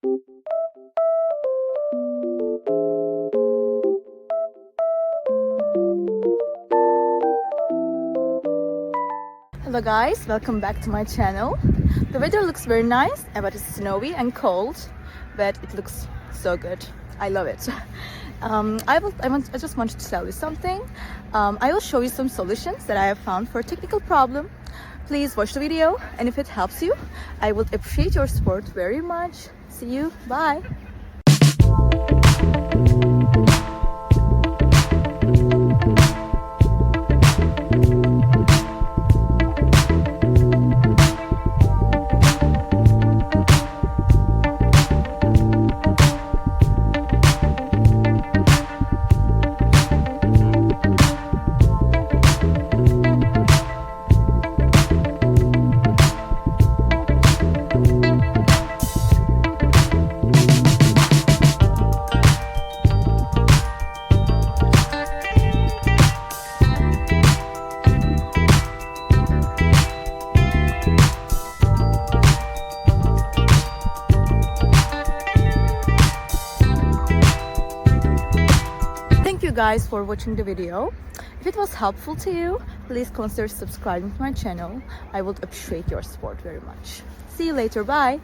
Hello guys, welcome back to my channel. The weather looks very nice, but it's snowy and cold, but it looks so good. I love it. I just wanted to tell you something. I will show you some solutions that I have found for a technical problem. Please watch the video, and if it helps you, I would appreciate your support very much. See you, bye. Thank you guys for watching the video. If it was helpful to you, please consider subscribing to my channel. I would appreciate your support very much. See you later, bye.